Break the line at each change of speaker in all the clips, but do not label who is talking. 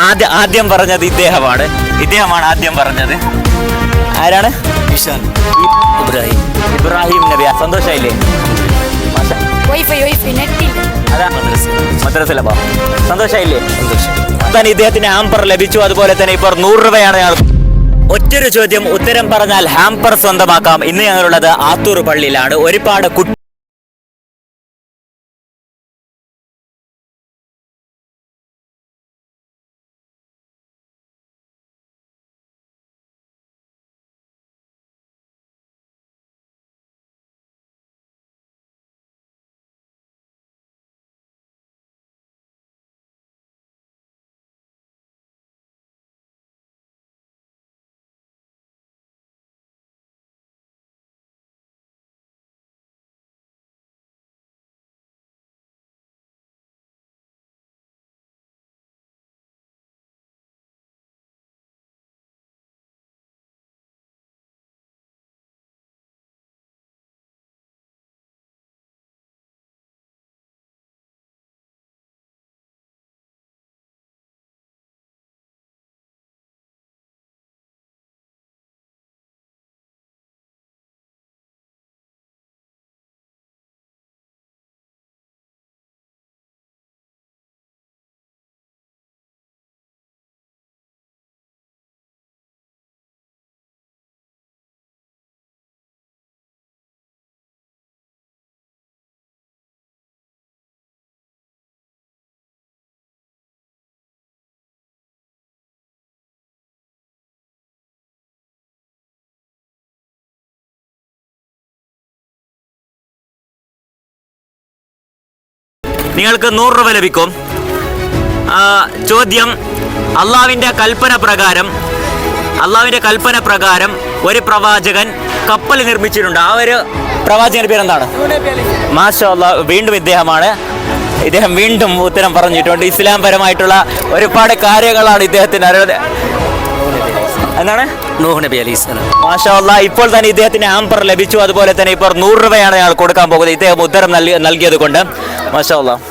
ആദ്യം പറഞ്ഞത് ഇദ്ദേഹമാണ് ആദ്യം പറഞ്ഞത്. ആരാണ്? ഇബ്രാഹിം നബി. സന്തോഷായില്ലേ? അതാ മദ്രസയിലെ സന്തോഷായില്ലേ? തന്നെ ഇദ്ദേഹത്തിന് ഹാമ്പർ ലഭിച്ചു. അതുപോലെ തന്നെ ഇപ്പോൾ 100 രൂപയാണ് ഞങ്ങൾ. ഒറ്റൊരു ചോദ്യം ഉത്തരം പറഞ്ഞാൽ ഹാമ്പർ സ്വന്തമാക്കാം. ഇന്ന് ഞങ്ങളുള്ളത് ആത്തൂർ പള്ളിയിലാണ്. ഒരുപാട് നിങ്ങൾക്ക് 100 രൂപ ലഭിക്കും. ചോദ്യം: അള്ളാഹുവിൻ്റെ കൽപ്പന പ്രകാരം ഒരു പ്രവാചകൻ കപ്പൽ നിർമ്മിച്ചിട്ടുണ്ട്. ആ ഒരു പ്രവാചകന്റെ പേരെന്താണ്? മാഷാ അല്ലാഹ്, വീണ്ടും ഇദ്ദേഹം വീണ്ടും ഉത്തരം പറഞ്ഞിട്ടുണ്ട്. ഇസ്ലാം പരമായിട്ടുള്ള ഒരുപാട് കാര്യങ്ങളാണ് ഇദ്ദേഹത്തിന് എന്താണ്?
നൂഹ് നബി അലൈഹിസ്സലാം.
മാഷാ അല്ലാഹ്, ഇപ്പോൾ തന്നെ ഇദ്ദേഹത്തിന് ഹാമ്പർ ലഭിച്ചു. അതുപോലെ തന്നെ ഇപ്പോൾ 100 രൂപയാണ് ഞങ്ങൾ കൊടുക്കാൻ പോകുന്നത് ഇദ്ദേഹം ഉത്തരം നൽകിയത് കൊണ്ട്. മാഷാ അല്ലാഹ്,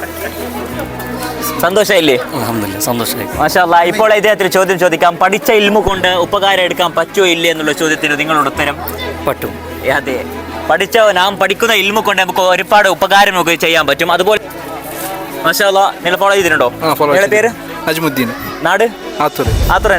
സന്തോഷമായില്ലേ?
അൽഹംദുലില്ലാഹ്, സന്തോഷമായി.
മാഷാ അല്ലാഹ്, ഇപ്പോൾ ഇദ്ദേഹത്തിന് ചോദ്യം ചോദിക്കാം. പഠിച്ച ഇൽമു കൊണ്ട് ഉപകാരം എടുക്കാൻ പറ്റുമോ ഇല്ലേ എന്നുള്ള ചോദ്യത്തിന് നിങ്ങളുടെ ഉത്തരം?
പറ്റും.
അതെ, നാം പഠിക്കുന്ന ഇൽമു കൊണ്ട് നമുക്ക് ഒരുപാട് ഉപകാരം നമുക്ക് ചെയ്യാൻ പറ്റും. അതുപോലെ മാഷാ അല്ലാഹ്, നിങ്ങൾ ഫോളോ ചെയ്തിട്ടുണ്ടോ? നിങ്ങളുടെ പേര്?
അജ്മുദ്ദീൻ.
നാട്?
ആത്തൂർ.
ആത്തൂർ.